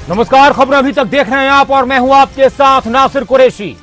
नमस्कार, खबरें अभी तक देख रहे हैं आप और मैं हूं आपके साथ नासिर कुरैशी।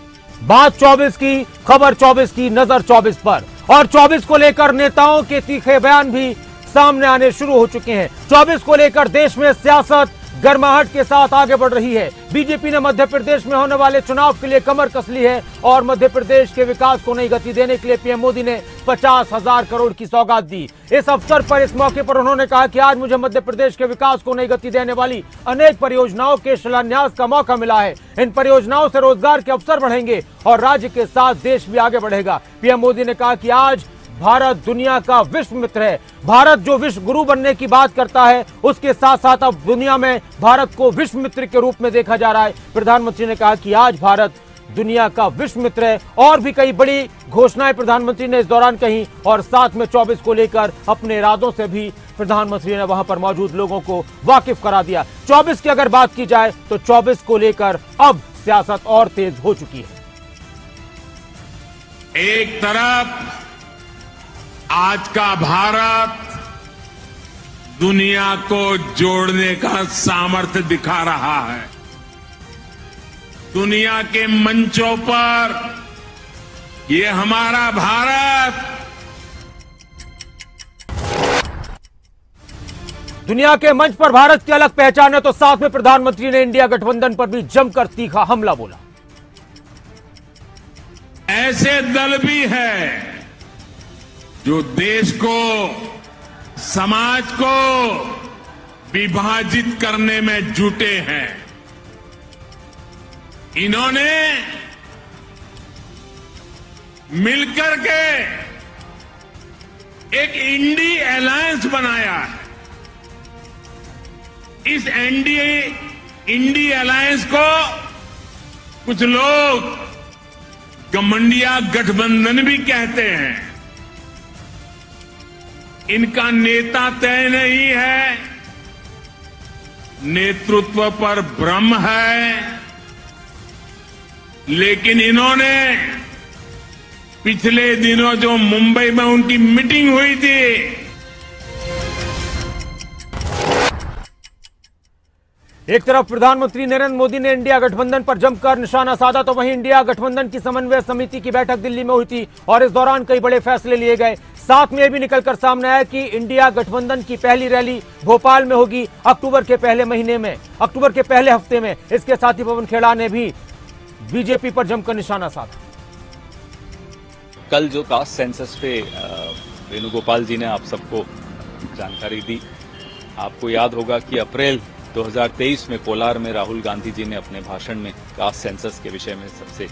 बात 24 की, खबर 24 की, नजर 24 पर। और 24 को लेकर नेताओं के तीखे बयान भी सामने आने शुरू हो चुके हैं। 24 को लेकर देश में सियासत गर्माहट के साथ आगे बढ़ रही है। बीजेपी ने मध्य प्रदेश में होने वाले चुनाव के लिए कमर कस ली है और मध्य प्रदेश के विकास को नई गति देने के लिए पीएम मोदी ने 50,000 करोड़ की सौगात दी। इस अवसर पर, इस मौके पर उन्होंने कहा कि आज मुझे मध्य प्रदेश के विकास को नई गति देने वाली अनेक परियोजनाओं के शिलान्यास का मौका मिला है। इन परियोजनाओं से रोजगार के अवसर बढ़ेंगे और राज्य के साथ देश भी आगे बढ़ेगा। पीएम मोदी ने कहा कि आज भारत दुनिया का विश्व मित्र है। भारत जो विश्व गुरु बनने की बात करता है, उसके साथ साथ अब दुनिया में भारत को विश्व मित्र के रूप में देखा जा रहा है। प्रधानमंत्री ने कहा कि आज भारत दुनिया का विश्व मित्र है। और भी कई बड़ी घोषणाएं प्रधानमंत्री ने इस दौरान कही और साथ में 24 को लेकर अपने इरादों से भी प्रधानमंत्री ने वहां पर मौजूद लोगों को वाकिफ करा दिया। 24 की अगर बात की जाए तो 24 को लेकर अब सियासत और तेज हो चुकी है। एक तरफ आज का भारत दुनिया को जोड़ने का सामर्थ्य दिखा रहा है। दुनिया के मंचों पर ये हमारा भारत दुनिया के मंच पर भारत की अलग पहचान है, तो साथ में प्रधानमंत्री ने इंडिया गठबंधन पर भी जमकर तीखा हमला बोला। ऐसे दल भी है जो देश को, समाज को विभाजित करने में जुटे हैं। इन्होंने मिलकर के एक इंडी अलायंस बनाया है। इस इंडी अलायंस को कुछ लोग गठबंधन गठबंधन भी कहते हैं। इनका नेता तय नहीं है, नेतृत्व पर भ्रम है, लेकिन इन्होंने पिछले दिनों जो मुंबई में उनकी मीटिंग हुई थी, एक तरफ प्रधानमंत्री नरेंद्र मोदी ने इंडिया गठबंधन पर जमकर निशाना साधा, तो वहीं इंडिया गठबंधन की समन्वय समिति की बैठक दिल्ली में हुई थी और इस दौरान कई बड़े फैसले लिए गए। साथ में भी निकलकर सामने आया कि इंडिया गठबंधन की पहली रैली भोपाल में होगी अक्टूबर के पहले हफ्ते में। इसके साथ ही पवन खेड़ा ने भी बीजेपी पर जमकर निशाना साधा। कल जो कास्ट सेंसस पे वेणुगोपाल जी ने आप सबको जानकारी दी, आपको याद होगा कि अप्रैल 2023 में कोलार में राहुल गांधी जी ने अपने भाषण में कास्ट सेंसस के विषय में सबसे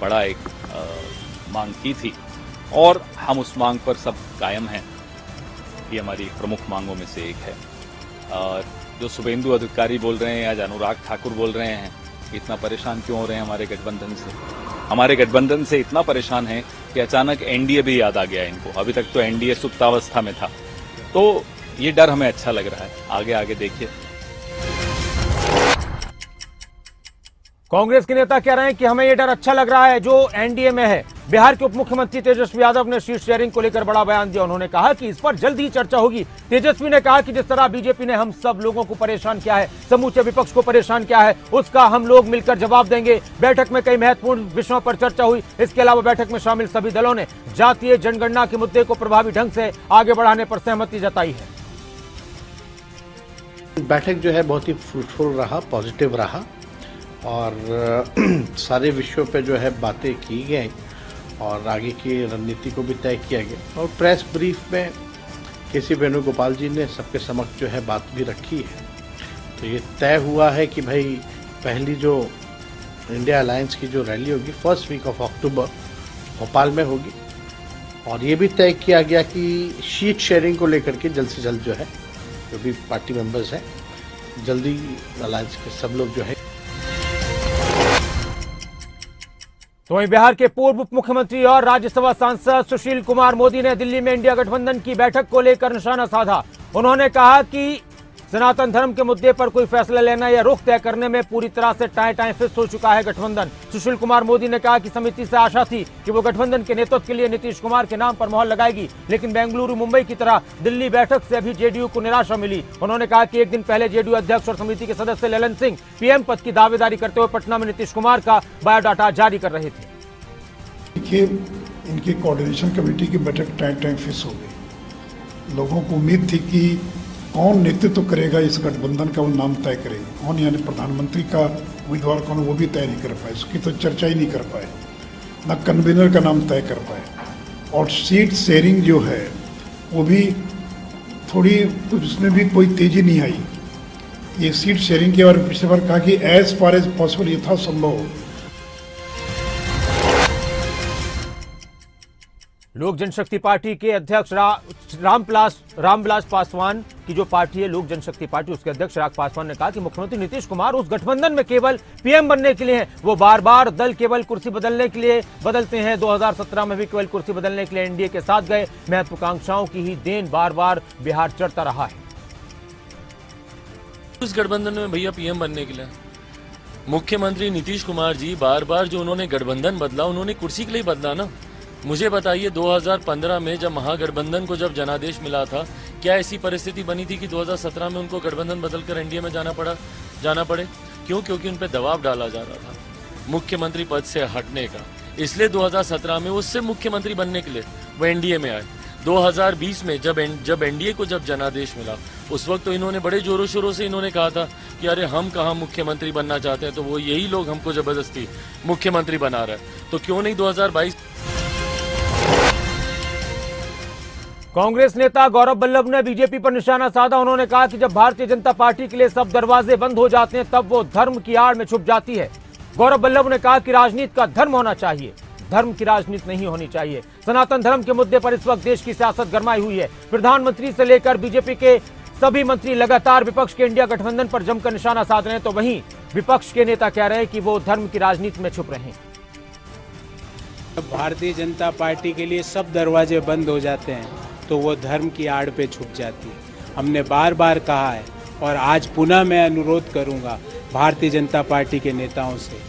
बड़ा एक मांग की थी और हम उस मांग पर सब कायम हैं। ये हमारी प्रमुख मांगों में से एक है। और जो शुभेंदु अधिकारी बोल रहे हैं, आज अनुराग ठाकुर बोल रहे हैं, इतना परेशान क्यों हो रहे हैं हमारे गठबंधन से? हमारे गठबंधन से इतना परेशान है कि अचानक एनडीए भी याद आ गया इनको। अभी तक तो एनडीए सुप्तावस्था में था, तो ये डर हमें अच्छा लग रहा है। आगे आगे देखिए। कांग्रेस के नेता कह रहे हैं कि हमें यह डर अच्छा लग रहा है जो एनडीए में है। बिहार के उप मुख्यमंत्री तेजस्वी यादव ने सीट शेयरिंग को लेकर बड़ा बयान दिया। उन्होंने कहा कि इस पर जल्द ही चर्चा होगी। तेजस्वी ने कहा कि जिस तरह बीजेपी ने हम सब लोगों को परेशान किया है, समूचे विपक्ष को परेशान किया है, उसका हम लोग मिलकर जवाब देंगे। बैठक में कई महत्वपूर्ण विषयों पर चर्चा हुई। इसके अलावा बैठक में शामिल सभी दलों ने जातीय जनगणना के मुद्दे को प्रभावी ढंग से आगे बढ़ाने पर सहमति जताई है। बैठक जो है बहुत ही फ्रूटफुल रहा, पॉजिटिव रहा और सारे विषयों पे जो है बातें की गई और आगे की रणनीति को भी तय किया गया। और प्रेस ब्रीफ में केसी वेणुगोपाल जी ने सबके समक्ष जो है बात भी रखी है। तो ये तय हुआ है कि भाई पहली जो इंडिया अलायंस की जो रैली होगी first week of October Bhopal में होगी। और ये भी तय किया गया कि सीट शेयरिंग को लेकर के जल्द से जल्द जो है, जो भी पार्टी मेंबर्स हैं, जल्दी अलायंस के सब लोग जो है। तो वहीं बिहार के पूर्व उप मुख्यमंत्री और राज्यसभा सांसद सुशील कुमार मोदी ने दिल्ली में इंडिया गठबंधन की बैठक को लेकर निशाना साधा। उन्होंने कहा कि सनातन धर्म के मुद्दे पर कोई फैसला लेना या रुख तय करने में पूरी तरह से टाएं फिक्स हो चुका है गठबंधन। सुशील कुमार मोदी ने कहा कि समिति से आशा थी कि वो गठबंधन के नेतृत्व के लिए नीतीश कुमार के नाम पर मोहर लगाएगी, लेकिन बेंगलुरु मुंबई की तरह दिल्ली बैठक से भी जेडीयू को निराशा मिली। उन्होंने कहा कि एक दिन पहले जेडीयू अध्यक्ष और समिति के सदस्य ललन सिंह पीएम पद की दावेदारी करते हुए पटना में नीतीश कुमार का बायोडाटा जारी कर रहे थे। देखिए, इनकी कोऑर्डिनेशन कमेटी की बैठक टाइम फिक्स हो गई। लोगों को उम्मीद थी कि कौन नेतृत्व करेगा इस गठबंधन का, वो नाम तय करेंगे। कौन यानी प्रधानमंत्री का उम्मीदवार कौन, वो भी तय नहीं कर पाए, उसकी तो चर्चा ही नहीं कर पाए, न कन्वीनर का नाम तय कर पाए। और सीट शेयरिंग जो है वो भी थोड़ी, उसमें भी कोई तेजी नहीं आई। ये सीट शेयरिंग के बारे में पिछले बार कहा कि एज फार एज पॉसिबल यथासंभव हो। लोक जनशक्ति पार्टी के अध्यक्ष रामविलास पासवान की जो पार्टी है लोक जनशक्ति पार्टी, उसके अध्यक्ष चिराग पासवान ने कहा कि मुख्यमंत्री नीतीश कुमार उस गठबंधन में केवल पीएम बनने के लिए हैं। वो बार बार दल केवल कुर्सी बदलने के लिए बदलते हैं। 2017 में भी केवल कुर्सी बदलने के लिए एनडीए के साथ गए। महत्वाकांक्षाओं की ही देन बार बार बिहार चढ़ता रहा है। उस गठबंधन में भैया पीएम बनने के लिए मुख्यमंत्री नीतीश कुमार जी बार बार जो उन्होंने गठबंधन बदला, उन्होंने कुर्सी के लिए बदला ना। मुझे बताइए 2015 में जब महागठबंधन को जब जनादेश मिला था, क्या ऐसी परिस्थिति बनी थी कि 2017 में उनको गठबंधन बदलकर एनडीए में जाना पड़े? क्यों? क्योंकि उन पर दबाव डाला जा रहा था मुख्यमंत्री पद से हटने का। इसलिए 2017 में उससे मुख्यमंत्री बनने के लिए वो एनडीए में आए। 2020 में जब एनडीए को जब जनादेश मिला, उस वक्त तो इन्होंने बड़े जोरों शोरों से इन्होंने कहा था कि अरे हम कहाँ मुख्यमंत्री बनना चाहते हैं, तो वो यही लोग हमको जबरदस्ती मुख्यमंत्री बना रहे हैं। तो क्यों नहीं 2022। कांग्रेस नेता गौरव वल्लभ ने बीजेपी पर निशाना साधा। उन्होंने कहा कि जब भारतीय जनता पार्टी के लिए सब दरवाजे बंद हो जाते हैं तब वो धर्म की आड़ में छुप जाती है। गौरव वल्लभ ने कहा कि राजनीति का धर्म होना चाहिए, धर्म की राजनीति नहीं होनी चाहिए। सनातन धर्म के मुद्दे पर इस वक्त देश की सियासत गरमाई हुई है। प्रधानमंत्री से लेकर बीजेपी के सभी मंत्री लगातार विपक्ष के इंडिया गठबंधन पर जमकर निशाना साध रहे हैं, तो वहीं विपक्ष के नेता कह रहे हैं कि वो धर्म की राजनीति में छुप रहे हैं। भारतीय जनता पार्टी के लिए सब दरवाजे बंद हो जाते हैं तो वो धर्म की आड़ पे छुप जाती है। हमने बार बार कहा है और आज पुनः मैं अनुरोध करूंगा भारतीय जनता पार्टी के नेताओं से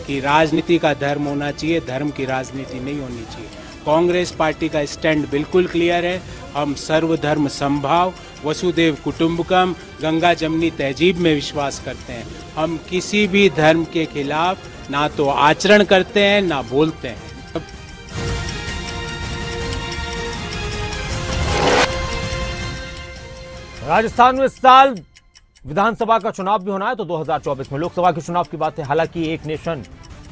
कि राजनीति का धर्म होना चाहिए, धर्म की राजनीति नहीं होनी चाहिए। कांग्रेस पार्टी का स्टैंड बिल्कुल क्लियर है। हम सर्वधर्म समभाव, वसुदेव कुटुंबकम, गंगा जमनी तहजीब में विश्वास करते हैं। हम किसी भी धर्म के खिलाफ ना तो आचरण करते हैं ना बोलते हैं। राजस्थान में इस साल विधानसभा का चुनाव भी होना है, तो 2024 में लोकसभा के चुनाव की बात है। हालांकि एक नेशन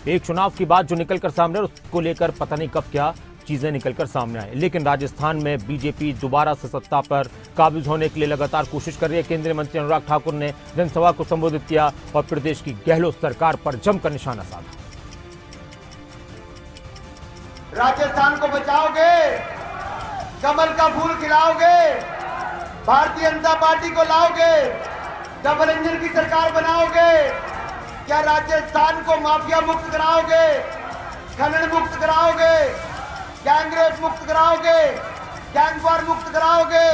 एक चुनाव की बात जो निकलकर सामने, उसको लेकर पता नहीं कब क्या चीजें निकलकर सामने आए। लेकिन राजस्थान में बीजेपी दोबारा से सत्ता पर काबिज होने के लिए लगातार कोशिश कर रही है। केंद्रीय मंत्री अनुराग ठाकुर ने जनसभा को संबोधित किया और प्रदेश की गहलोत सरकार पर जमकर निशाना साधा। राजस्थान को बचाओगे, कमल का फूल खिलाओगे, भारतीय जनता पार्टी को लाओगे, डबल इंजन की सरकार बनाओगे, क्या राजस्थान को माफिया मुक्त कराओगे, खनन मुक्त कराओगे, गैंगरेप मुक्त कराओगे, गैंगवार मुक्त कराओगे,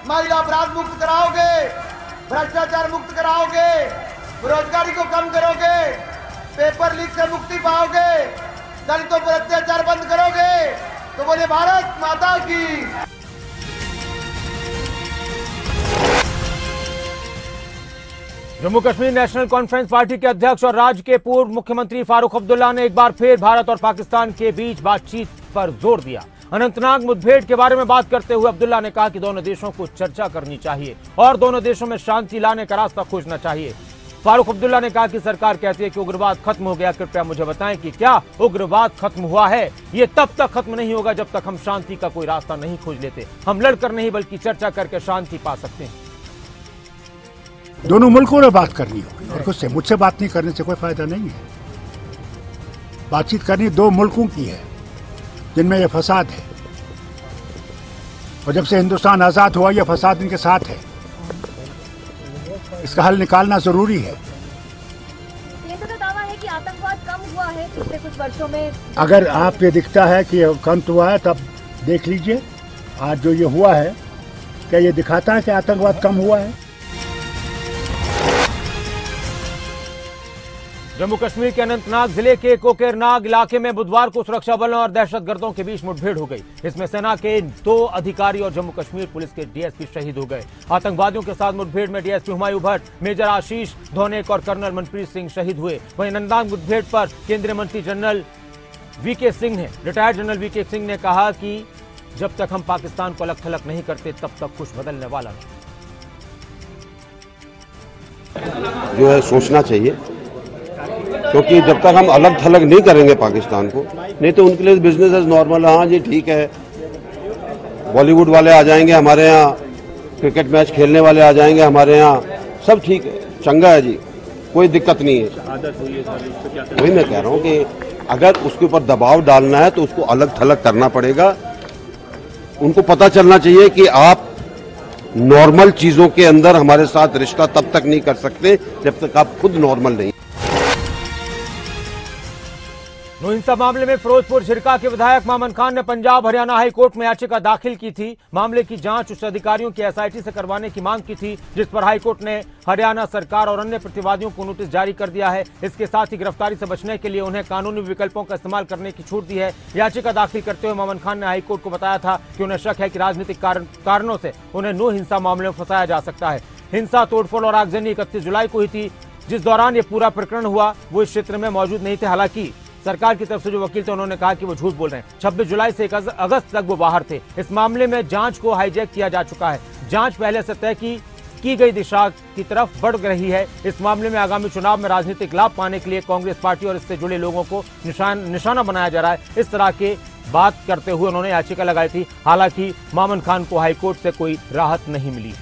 महिला अपराध मुक्त कराओगे, भ्रष्टाचार मुक्त कराओगे, बेरोजगारी को कम करोगे, पेपर लीक से मुक्ति पाओगे, दलितों पर अत्याचार बंद करोगे, तो बोले भारत माता की। Jammu Kashmir national conference party के अध्यक्ष और राज्य के पूर्व मुख्यमंत्री फारूक अब्दुल्ला ने एक बार फिर भारत और पाकिस्तान के बीच बातचीत पर जोर दिया। अनंतनाग मुठभेड़ के बारे में बात करते हुए अब्दुल्ला ने कहा कि दोनों देशों को चर्चा करनी चाहिए और दोनों देशों में शांति लाने का रास्ता खोजना चाहिए। फारूक अब्दुल्ला ने कहा कि सरकार कहती है कि उग्रवाद खत्म हो गया। कृपया मुझे बताएं कि क्या उग्रवाद खत्म हुआ है? ये तब तक खत्म नहीं होगा जब तक हम शांति का कोई रास्ता नहीं खोज लेते। हम लड़कर नहीं बल्कि चर्चा करके शांति पा सकते हैं। दोनों मुल्कों में बात करनी होगी और कुछ से मुझसे बात नहीं करने से कोई फायदा नहीं है। बातचीत करनी दो मुल्कों की है जिनमें यह फसाद है, और जब से हिंदुस्तान आजाद हुआ यह फसाद इनके साथ है। इसका हल निकालना जरूरी है। ये तो दावा है कि आतंकवाद कम हुआ है पिछले कुछ वर्षों में। अगर आप ये दिखता है कि कम हुआ है तब देख लीजिए आज जो ये हुआ है, क्या ये दिखाता है कि आतंकवाद कम हुआ है? जम्मू कश्मीर के अनंतनाग जिले के कोकेरनाग इलाके में बुधवार को सुरक्षा बलों और दहशतगर्दों के बीच मुठभेड़ हो गई। इसमें सेना के 2 अधिकारी और जम्मू कश्मीर पुलिस के डीएसपी शहीद हो गए। आतंकवादियों के साथ मुठभेड़ में डीएसपी हुमायूं भट्ट, मेजर आशीष धोनेक और कर्नल मनप्रीत सिंह शहीद हुए। वहीं अनंतनाग मुठभेड़ पर केंद्रीय मंत्री जनरल वीके सिंह ने रिटायर्ड जनरल वीके सिंह ने कहा कि जब तक हम पाकिस्तान को अलग थलग नहीं करते तब तक कुछ बदलने वाला नहीं। जो है सोचना चाहिए, क्योंकि जब तक हम अलग थलग नहीं करेंगे पाकिस्तान को, नहीं तो उनके लिए बिजनेस एज नॉर्मल। हाँ जी ठीक है, बॉलीवुड वाले आ जाएंगे हमारे यहाँ, क्रिकेट मैच खेलने वाले आ जाएंगे हमारे यहाँ, सब ठीक है, चंगा है जी, कोई दिक्कत नहीं है। वही मैं कह रहा हूँ कि अगर उसके ऊपर दबाव डालना है तो उसको अलग थलग करना पड़ेगा। उनको पता चलना चाहिए कि आप नॉर्मल चीजों के अंदर हमारे साथ रिश्ता तब तक नहीं कर सकते जब तक आप खुद नॉर्मल नहीं। हिंसा मामले में फिरोजपुर झिरका के विधायक मामन खान ने पंजाब हरियाणा हाई कोर्ट में याचिका दाखिल की थी। मामले की जांच उच्च अधिकारियों की एसआईटी से करवाने की मांग की थी, जिस पर हाई कोर्ट ने हरियाणा सरकार और अन्य प्रतिवादियों को नोटिस जारी कर दिया है। इसके साथ ही गिरफ्तारी से बचने के लिए उन्हें कानूनी विकल्पों का इस्तेमाल करने की छूट दी है। याचिका दाखिल करते हुए मामन खान ने हाई कोर्ट को बताया था कि उन्हें शक है कि राजनीतिक कारणों से उन्हें नो हिंसा मामले में फंसाया जा सकता है। हिंसा, तोड़फोड़ और आगजनी 31 जुलाई को हुई थी। जिस दौरान ये पूरा प्रकरण हुआ वो इस क्षेत्र में मौजूद नहीं थे। हालांकि सरकार की तरफ से जो वकील थे उन्होंने कहा कि वो झूठ बोल रहे हैं। 26 जुलाई से 1 अगस्त तक वो बाहर थे। इस मामले में जांच को हाईजैक किया जा चुका है। जांच पहले से तय की गई दिशा की तरफ बढ़ रही है। इस मामले में आगामी चुनाव में राजनीतिक लाभ पाने के लिए कांग्रेस पार्टी और इससे जुड़े लोगों को निशाना बनाया जा रहा है। इस तरह के बात करते हुए उन्होंने याचिका लगाई थी। हालांकि मामन खान को हाईकोर्ट से कोई राहत नहीं मिली।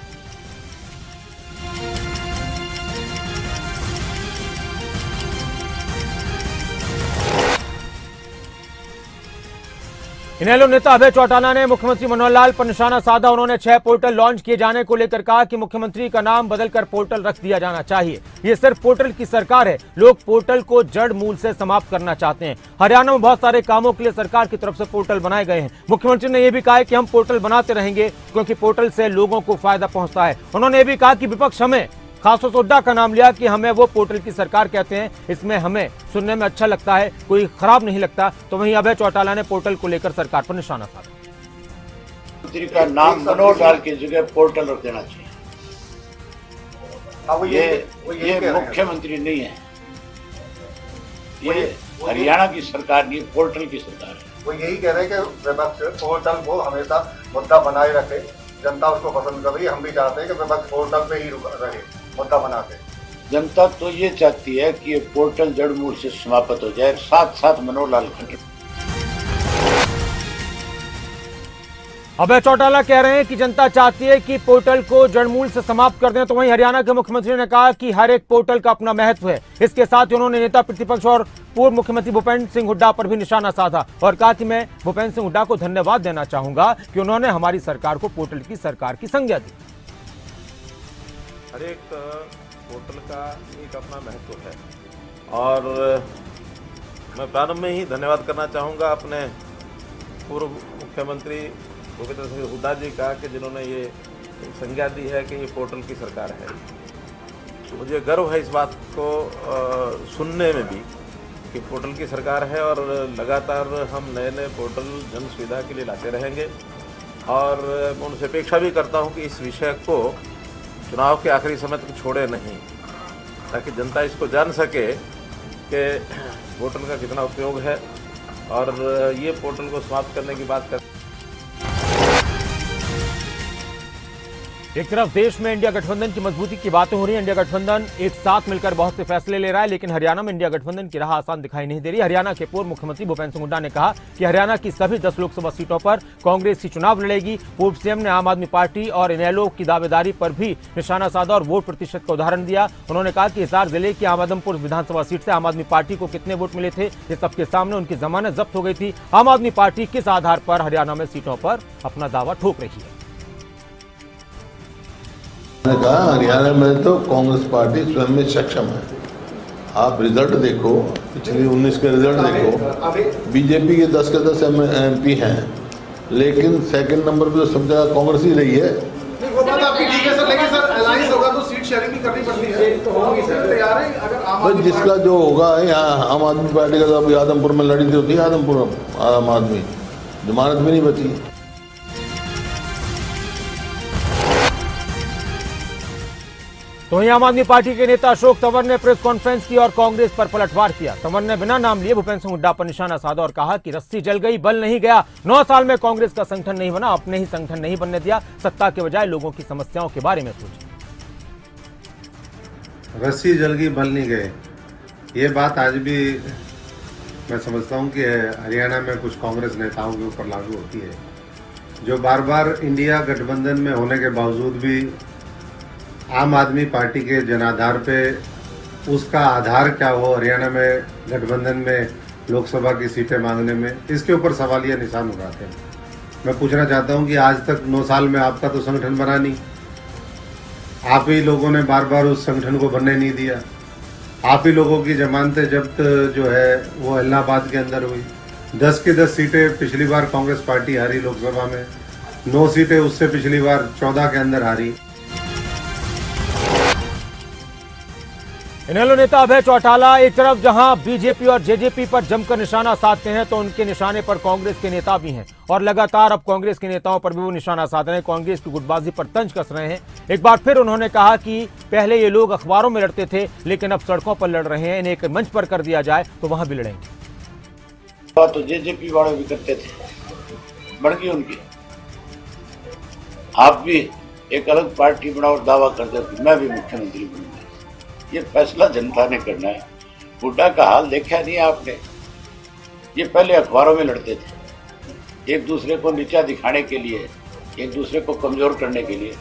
इनेलो नेता अभय चौटाला ने मुख्यमंत्री मनोहर लाल पर निशाना साधा। उन्होंने 6 पोर्टल लॉन्च किए जाने को लेकर कहा कि मुख्यमंत्री का नाम बदलकर पोर्टल रख दिया जाना चाहिए। ये सिर्फ पोर्टल की सरकार है, लोग पोर्टल को जड़ मूल से समाप्त करना चाहते हैं। हरियाणा में बहुत सारे कामों के लिए सरकार की तरफ से पोर्टल बनाए गए हैं। मुख्यमंत्री ने यह भी कहा कि हम पोर्टल बनाते रहेंगे क्योंकि पोर्टल से लोगों को फायदा पहुंचता है। उन्होंने ये भी कहा कि विपक्ष हमें खासतौर से हुड्डा का नाम लिया कि हमें वो पोर्टल की सरकार कहते हैं, इसमें हमें सुनने में अच्छा लगता है, कोई खराब नहीं लगता। तो वहीं अभय चौटाला ने पोर्टल को लेकर सरकार पर निशाना साधा। मंत्री का नाम मनोहर लाल की जगह पोर्टल रख देना चाहिए। ये मुख्यमंत्री नहीं है, ये हरियाणा की सरकार नहीं, पोर्टल की सरकार है। वो यही कह रहे हैं कि विपक्ष पोर्टल को हमेशा मुद्दा बनाए रखे, जनता उसको पसंद कर रही है। हम भी चाहते हैं कि विपक्ष पोर्टल पे ही रहे, मुद्दा बनाते। जनता तो ये चाहती है कि ये पोर्टल जड़ मूल से समाप्त हो जाए, साथ साथ मनोहर लाल खट्टर। अभय चौटाला कह रहे हैं कि जनता चाहती है कि पोर्टल को जड़मूल से समाप्त कर दें। तो वहीं हरियाणा के मुख्यमंत्री ने कहा कि हर एक पोर्टल का अपना महत्व है। इसके साथ ही उन्होंने नेता प्रतिपक्ष और पूर्व मुख्यमंत्री भूपेंद्र सिंह हुड्डा पर भी निशाना साधा और कहा कि मैं भूपेंद्र सिंह हुड्डा को धन्यवाद देना चाहूंगा कि उन्होंने हमारी सरकार को पोर्टल की सरकार की संज्ञा दी। हर एक पोर्टल का एक अपना महत्व है और मैं प्रारंभ में ही धन्यवाद करना चाहूँगा अपने पूर्व मुख्यमंत्री भूपेंद्र सिंह हुड्डा जी का कि जिन्होंने ये संज्ञा दी है कि ये पोर्टल की सरकार है। तो मुझे गर्व है इस बात को सुनने में भी कि पोर्टल की सरकार है और लगातार हम नए नए पोर्टल जन सुविधा के लिए लाते रहेंगे। और मैं उनसे अपेक्षा भी करता हूं कि इस विषय को चुनाव के आखिरी समय तक छोड़े नहीं, ताकि जनता इसको जान सके कि पोर्टल का कितना उपयोग है और ये पोर्टल को समाप्त करने की बात कर। एक तरफ देश में इंडिया गठबंधन की मजबूती की बातें हो रही हैं। इंडिया गठबंधन एक साथ मिलकर बहुत से फैसले ले रहा है, लेकिन हरियाणा में इंडिया गठबंधन की राह आसान दिखाई नहीं दे रही। हरियाणा के पूर्व मुख्यमंत्री भूपेंद्र सिंह हुड्डा ने कहा कि हरियाणा की सभी 10 लोकसभा सीटों पर कांग्रेस ही चुनाव लड़ेगी। पूर्व सीएम ने आम आदमी पार्टी और इनेलो की दावेदारी पर भी निशाना साधा और वोट प्रतिशत का उदाहरण दिया। उन्होंने कहा कि हिसार जिले की आमदमपुर विधानसभा सीट से आम आदमी पार्टी को कितने वोट मिले थे, ये सबके सामने उनकी जमानत जब्त हो गई थी। आम आदमी पार्टी किस आधार पर हरियाणा में सीटों पर अपना दावा ठोक रही है। मैंने कहा हरियाणा में तो कांग्रेस पार्टी स्वयं में सक्षम है। आप रिजल्ट देखो, पिछले 19 के रिजल्ट देखो, बीजेपी के 10 के 10 MP हैं, लेकिन सेकंड नंबर पे तो सब जगह कांग्रेस ही रही है। नहीं वो बात आपकी ठीक है सर, लेकिन सर अलायंस होगा तो सीट शेयरिंग भी करनी पड़ती है, तो होगी सर। तैयार है अगर आम भाई जिसका जो होगा, यहाँ आम आदमी पार्टी का तो अभी आदमपुर में लड़ी थी, आदमपुर आम आदमी जमानत में नहीं बची। तो वहीं आम आदमी पार्टी के नेता अशोक तंवर ने प्रेस कॉन्फ्रेंस की और कांग्रेस पर पलटवार किया। तंवर ने बिना नाम लिए भूपेंद्र सिंह हुड्डा पर निशाना साधा और कहा कि रस्सी जल गई, बल नहीं गया। 9 साल में कांग्रेस का संगठन नहीं बना, अपने ही संगठन नहीं बनने दिया। सत्ता के बजाय लोगों की समस्याओं के बारे में सोचे। रस्सी जल गई, बल नहीं गए, ये बात आज भी मैं समझता हूँ कि हरियाणा में कुछ कांग्रेस नेताओं के ऊपर लागू होती है, जो बार बार इंडिया गठबंधन में होने के बावजूद भी आम आदमी पार्टी के जनाधार पे उसका आधार क्या हो हरियाणा में गठबंधन में लोकसभा की सीटें मांगने में, इसके ऊपर सवालिया निशान उठाते हैं। मैं पूछना चाहता हूं कि आज तक 9 साल में आपका तो संगठन बना नहीं, आप ही लोगों ने बार बार उस संगठन को बनने नहीं दिया, आप ही लोगों की जमानतें जब्त जो है वो इलाहाबाद के अंदर हुई। 10 की 10 सीटें पिछली बार कांग्रेस पार्टी हारी लोकसभा में, 9 सीटें उससे पिछली बार 14 के अंदर हारी। इनेलो नेता अभय चौटाला एक तरफ जहां बीजेपी और जेजेपी पर जमकर निशाना साधते हैं, तो उनके निशाने पर कांग्रेस के नेता भी हैं और लगातार अब कांग्रेस के नेताओं पर भी वो निशाना साध रहे हैं, कांग्रेस की गुटबाजी पर तंज कस रहे हैं। एक बार फिर उन्होंने कहा कि पहले ये लोग अखबारों में लड़ते थे, लेकिन अब सड़कों पर लड़ रहे हैं, इन्हें एक मंच पर कर दिया जाए तो वहां भी लड़ेंगे। तो जेजेपी वाले भी करते थे, बढ़ गई उनकी। आप भी एक अलग पार्टी बनाओ और दावा कर दे मैं भी मुख्यमंत्री बनूंगा। ये फैसला जनता ने करना है। हुड्डा का हाल देखा नहीं आपने, ये पहले अखबारों में लड़ते थे, एक दूसरे को नीचा दिखाने के लिए, एक दूसरे को कमजोर करने के लिए,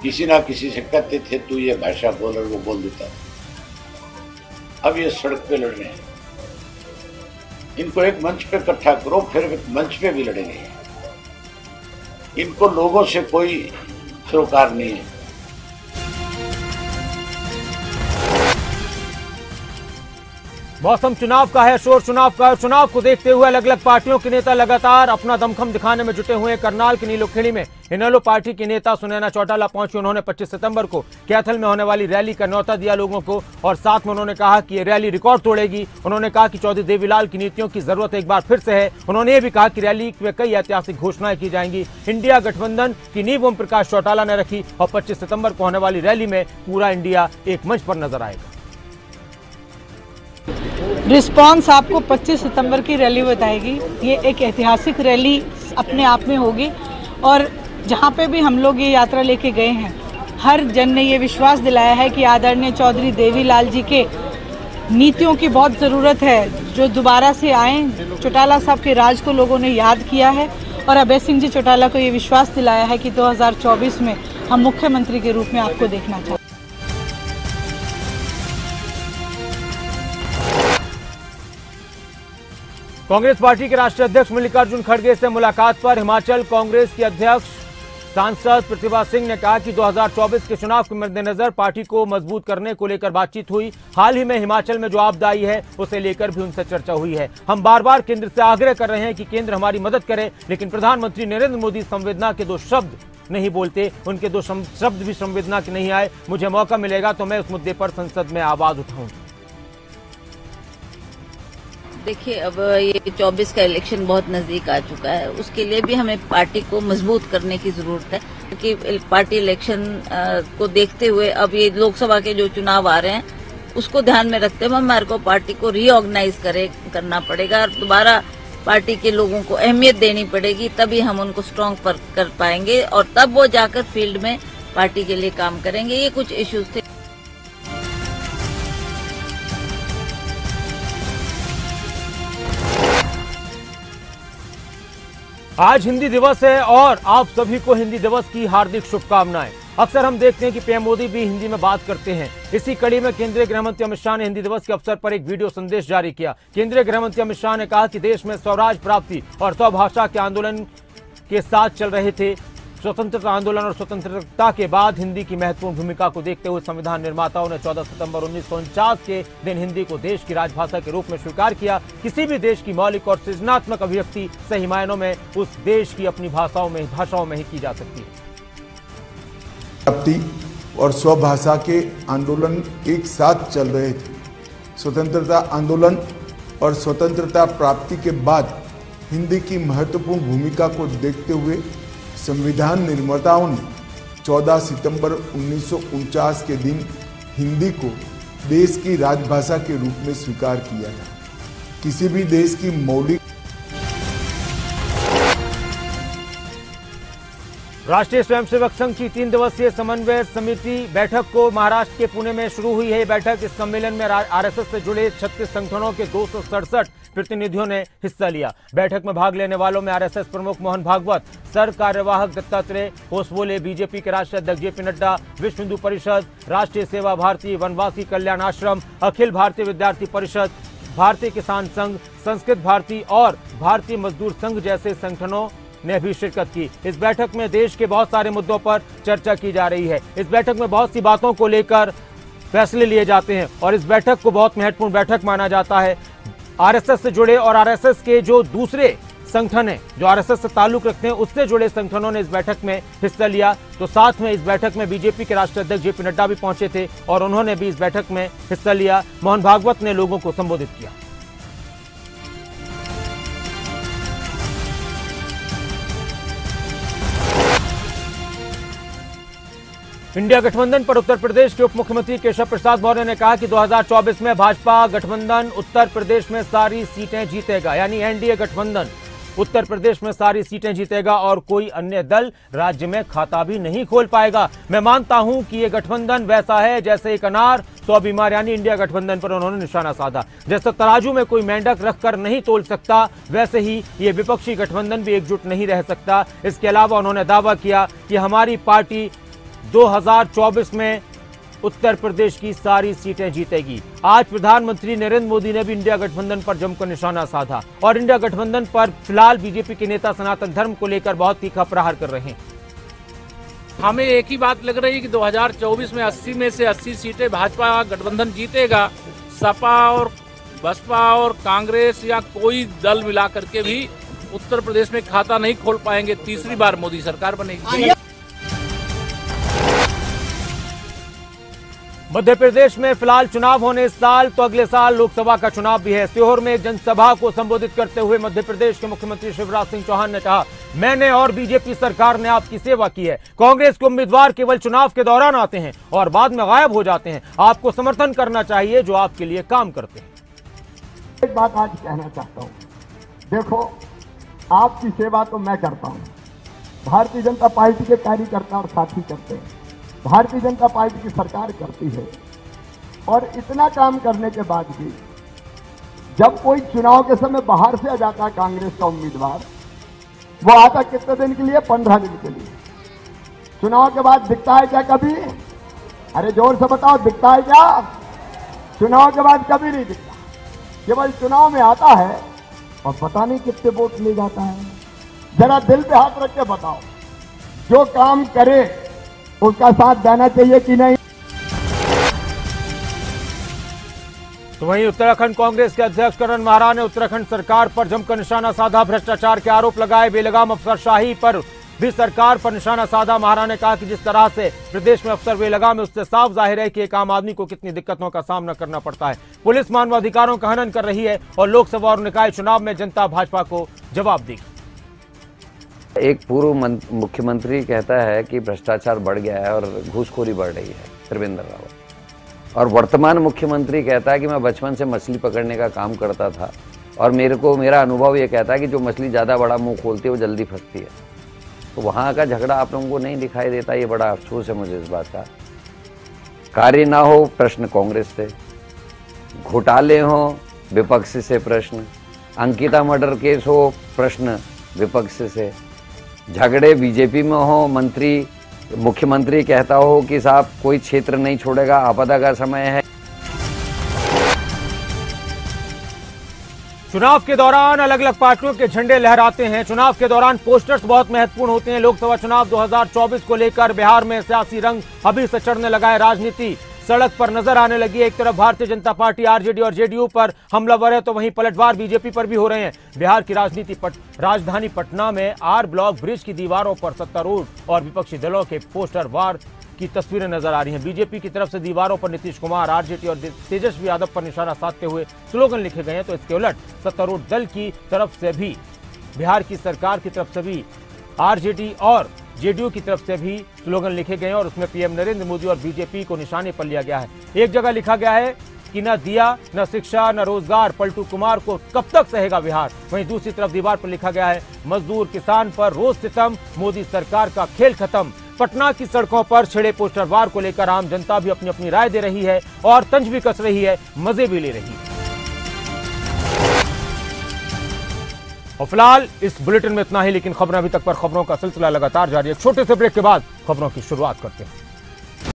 किसी ना किसी से कहते थे तू ये भाषा बोल और वो बोल देता था। अब ये सड़क पे लड़ रहे हैं, इनको एक मंच पे इकट्ठा करो, फिर एक मंच पे भी लड़ेंगे। इनको लोगों से कोई सरोकार नहीं है। मौसम चुनाव का है, शोर चुनाव का है। चुनाव को देखते हुए अलग अलग पार्टियों के नेता लगातार अपना दमखम दिखाने में जुटे हुए हैं। करनाल के नीलोखेड़ी में इनेलो पार्टी के नेता सुनैना चौटाला पहुंची। उन्होंने 25 सितंबर को कैथल में होने वाली रैली का न्योता दिया लोगों को और साथ में उन्होंने कहा कि ये रैली रिकॉर्ड तोड़ेगी। उन्होंने कहा कि चौधरी देवीलाल की नीतियों की जरूरत एक बार फिर से है। उन्होंने ये भी कहा कि रैली में कई ऐतिहासिक घोषणाएं की जाएंगी। इंडिया गठबंधन की नींव ओम प्रकाश चौटाला ने रखी और 25 सितंबर को होने वाली रैली में पूरा इंडिया एक मंच पर नजर आएगा। रिस्पांस आपको 25 सितंबर की रैली बताएगी। ये एक ऐतिहासिक रैली अपने आप में होगी और जहाँ पे भी हम लोग ये यात्रा लेके गए हैं, हर जन ने ये विश्वास दिलाया है कि आदरणीय चौधरी देवीलाल जी के नीतियों की बहुत ज़रूरत है, जो दोबारा से आए। चौटाला साहब के राज को लोगों ने याद किया है और अभय सिंह जी चौटाला को ये विश्वास दिलाया है कि 2024 में हम मुख्यमंत्री के रूप में आपको देखना चाहते हैं। कांग्रेस पार्टी के राष्ट्रीय अध्यक्ष मल्लिकार्जुन खड़गे से मुलाकात पर हिमाचल कांग्रेस की अध्यक्ष सांसद प्रतिभा सिंह ने कहा कि 2024 के चुनाव के मद्देनजर पार्टी को मजबूत करने को लेकर बातचीत हुई। हाल ही में हिमाचल में जो आपदा आई है उसे लेकर भी उनसे चर्चा हुई है। हम बार बार केंद्र से आग्रह कर रहे हैं कि केंद्र हमारी मदद करे, लेकिन प्रधानमंत्री नरेंद्र मोदी संवेदना के 2 शब्द नहीं बोलते, उनके 2 शब्द भी संवेदना के नहीं आए। मुझे मौका मिलेगा तो मैं उस मुद्दे पर संसद में आवाज उठाऊंगी। देखिए, अब ये 24 का इलेक्शन बहुत नजदीक आ चुका है, उसके लिए भी हमें पार्टी को मजबूत करने की जरूरत है, क्योंकि पार्टी इलेक्शन को देखते हुए अब ये लोकसभा के जो चुनाव आ रहे हैं उसको ध्यान में रखते हुए हमारे को पार्टी को रीऑर्गेनाइज करना पड़ेगा और दोबारा पार्टी के लोगों को अहमियत देनी पड़ेगी, तभी हम उनको स्ट्रांग कर पाएंगे और तब वो जाकर फील्ड में पार्टी के लिए काम करेंगे। ये कुछ इश्यूज थे। आज हिंदी दिवस है और आप सभी को हिंदी दिवस की हार्दिक शुभकामनाएं। अक्सर हम देखते हैं कि पीएम मोदी भी हिंदी में बात करते हैं। इसी कड़ी में केंद्रीय गृह मंत्री अमित शाह ने हिंदी दिवस के अवसर पर एक वीडियो संदेश जारी किया। केंद्रीय गृह मंत्री अमित शाह ने कहा कि देश में स्वराज प्राप्ति और स्वभाषा के आंदोलन के साथ चल रहे थे। स्वतंत्रता आंदोलन और स्वतंत्रता के बाद हिंदी की महत्वपूर्ण भूमिका को देखते हुए संविधान निर्माताओं ने 14 सितंबर 1949 के दिन हिंदी को देश की राजभाषा के रूप में स्वीकार किया। किसी भी देश की मौलिक और सृजनात्मक अभिव्यक्ति सही मायनों में उस देश की अपनी भाषाओं में ही की जा सकती है। प्राप्ति और स्वभाषा के आंदोलन एक साथ चल रहे थे। स्वतंत्रता आंदोलन और स्वतंत्रता प्राप्ति के बाद हिंदी की महत्वपूर्ण भूमिका को देखते हुए संविधान निर्माताओं ने 14 सितंबर 1949 के दिन हिंदी को देश की राजभाषा के रूप में स्वीकार किया था। किसी भी देश की मौलिक राष्ट्रीय स्वयंसेवक संघ की 3 दिवसीय समन्वय समिति बैठक को महाराष्ट्र के पुणे में शुरू हुई है। बैठक इस सम्मेलन में आरएसएस से जुड़े 36 संगठनों के 267 प्रतिनिधियों ने हिस्सा लिया। बैठक में भाग लेने वालों में आरएसएस प्रमुख मोहन भागवत, सर कार्यवाहक दत्तात्रेय होसबोले, बीजेपी के राष्ट्रीय अध्यक्ष जेपी नड्डा, विश्व हिंदू परिषद, राष्ट्रीय सेवा भारती, वनवासी कल्याण आश्रम, अखिल भारतीय विद्यार्थी परिषद, भारतीय किसान संघ, संस्कृत भारती और भारतीय मजदूर संघ जैसे संगठनों ने भी शिरकत की। इस बैठक में देश के बहुत सारे मुद्दों पर चर्चा की जा रही है। इस बैठक में बहुत सी बातों को लेकर फैसले लिए जाते हैं और इस बैठक को बहुत महत्वपूर्ण बैठक माना जाता है। आरएसएस से जुड़े और आरएसएस के जो दूसरे संगठन हैं जो आरएसएस से ताल्लुक रखते हैं उससे जुड़े संगठनों ने इस बैठक में हिस्सा लिया। तो साथ में इस बैठक में बीजेपी के राष्ट्रीय अध्यक्ष जेपी नड्डा भी पहुंचे थे और उन्होंने भी इस बैठक में हिस्सा लिया। मोहन भागवत ने लोगों को संबोधित किया। इंडिया गठबंधन पर उत्तर प्रदेश के उप मुख्यमंत्री केशव प्रसाद मौर्य ने कहा कि 2024 में भाजपा गठबंधन उत्तर प्रदेश में सारी सीटें जीतेगा, यानी एनडीए गठबंधन उत्तर प्रदेश में सारी सीटें जीतेगा और कोई अन्य दल राज्य में खाता भी नहीं खोल पाएगा। मैं मानता हूं कि ये गठबंधन वैसा है जैसे एक अनार 100 बीमार, यानी इंडिया गठबंधन पर उन्होंने निशाना साधा। जैसे तराजू में कोई मेंढक रखकर नहीं तोल सकता, वैसे ही ये विपक्षी गठबंधन भी एकजुट नहीं रह सकता। इसके अलावा उन्होंने दावा किया कि हमारी पार्टी 2024 में उत्तर प्रदेश की सारी सीटें जीतेगी। आज प्रधानमंत्री नरेंद्र मोदी ने भी इंडिया गठबंधन पर जमकर निशाना साधा और इंडिया गठबंधन पर फिलहाल बीजेपी के नेता सनातन धर्म को लेकर बहुत तीखा प्रहार कर रहे हैं। हमें एक ही बात लग रही है कि 2024 में 80 में से 80 सीटें भाजपा गठबंधन जीतेगा। सपा और बसपा और कांग्रेस या कोई दल मिला करके भी उत्तर प्रदेश में खाता नहीं खोल पाएंगे। तीसरी बार मोदी सरकार बनेगी। मध्य प्रदेश में फिलहाल चुनाव होने इस साल, तो अगले साल लोकसभा का चुनाव भी है। सीहोर में एक जनसभा को संबोधित करते हुए मध्य प्रदेश के मुख्यमंत्री शिवराज सिंह चौहान ने कहा, मैंने और बीजेपी सरकार ने आपकी सेवा की है। कांग्रेस के उम्मीदवार केवल चुनाव के दौरान आते हैं और बाद में गायब हो जाते हैं। आपको समर्थन करना चाहिए जो आपके लिए काम करते हैं। एक बात आज कहना चाहता हूं, देखो आपकी सेवा तो मैं करता हूं, भारतीय जनता पार्टी के कार्यकर्ता और साथी करते हैं, भारतीय जनता पार्टी की सरकार करती है। और इतना काम करने के बाद भी जब कोई चुनाव के समय बाहर से आ जाता है कांग्रेस का उम्मीदवार, वो आता कितने दिन के लिए? 15 दिन के लिए। चुनाव के बाद दिखता है क्या कभी? अरे जोर से बताओ, दिखता है क्या? चुनाव के बाद कभी नहीं दिखता, केवल चुनाव में आता है और पता नहीं कितने वोट ले जाता है। जरा दिल पे हाथ रख के बताओ, जो काम करे उसका साथ देना चाहिए कि नहीं? तो वहीं उत्तराखंड कांग्रेस के अध्यक्ष करण माहरा ने उत्तराखंड सरकार पर जमकर निशाना साधा, भ्रष्टाचार के आरोप लगाए, बेलगाम अफसरशाही पर भी सरकार पर निशाना साधा। माहरा ने कहा कि जिस तरह से प्रदेश में अफसर बेलगाम है, उससे साफ जाहिर है कि एक आम आदमी को कितनी दिक्कतों का सामना करना पड़ता है। पुलिस मानवाधिकारों का हनन कर रही है और लोकसभा और निकाय चुनाव में जनता भाजपा को जवाब देगी। एक पूर्व मुख्यमंत्री कहता है कि भ्रष्टाचार बढ़ गया है और घूसखोरी बढ़ रही है, त्रिवेंद्र रावत। और वर्तमान मुख्यमंत्री कहता है कि मैं बचपन से मछली पकड़ने का काम करता था और मेरा अनुभव ये कहता है कि जो मछली ज़्यादा बड़ा मुंह खोलती है वो जल्दी फंसती है। तो वहाँ का झगड़ा आप लोगों को नहीं दिखाई देता, ये बड़ा अफसोस है मुझे इस बात का। कार्य ना हो, प्रश्न कांग्रेस से, घोटाले हों, विपक्ष से प्रश्न, अंकिता मर्डर केस हो, प्रश्न विपक्ष से, झगड़े बीजेपी में हो, मुख्यमंत्री कहता हो कि साहब कोई क्षेत्र नहीं छोड़ेगा, आपदा का समय है। चुनाव के दौरान अलग अलग पार्टियों के झंडे लहराते हैं। चुनाव के दौरान पोस्टर्स बहुत महत्वपूर्ण होते हैं। लोकसभा चुनाव 2024 को लेकर बिहार में सियासी रंग अभी से चढ़ने लगा है। राजनीति सड़क पर नजर आने लगी है। एक तरफ भारतीय जनता पार्टी आरजेडी और जेडीयू पर हमलावर है, तो वहीं पलटवार बीजेपी पर भी हो रहे हैं। बिहार की राजधानी पटना में आर ब्लॉक ब्रिज की दीवारों पर सत्तारूढ़ और विपक्षी दलों के पोस्टर वार की तस्वीरें नजर आ रही हैं। बीजेपी की तरफ से दीवारों पर नीतीश कुमार, आरजेडी और तेजस्वी यादव पर निशाना साधते हुए स्लोगन लिखे गए हैं, तो इसके उलट सत्तारूढ़ दल की तरफ से भी, बिहार की सरकार की तरफ से भी, आरजेडी और जेडीयू की तरफ से भी स्लोगन लिखे गए हैं और उसमें पीएम नरेंद्र मोदी और बीजेपी को निशाने पर लिया गया है। एक जगह लिखा गया है कि न दिया, न शिक्षा, न रोजगार, पलटू कुमार को कब तक सहेगा बिहार। वहीं दूसरी तरफ दीवार पर लिखा गया है मजदूर किसान पर रोज सितम, मोदी सरकार का खेल खत्म। पटना की सड़कों पर छिड़े पोस्टर वार को लेकर आम जनता भी अपनी अपनी राय दे रही है और तंज भी कस रही है, मजे भी ले रही है। और फिलहाल इस बुलेटिन में इतना ही, लेकिन खबरें अभी तक पर खबरों का सिलसिला लगातार जारी है। छोटे से ब्रेक के बाद खबरों की शुरुआत करते हैं।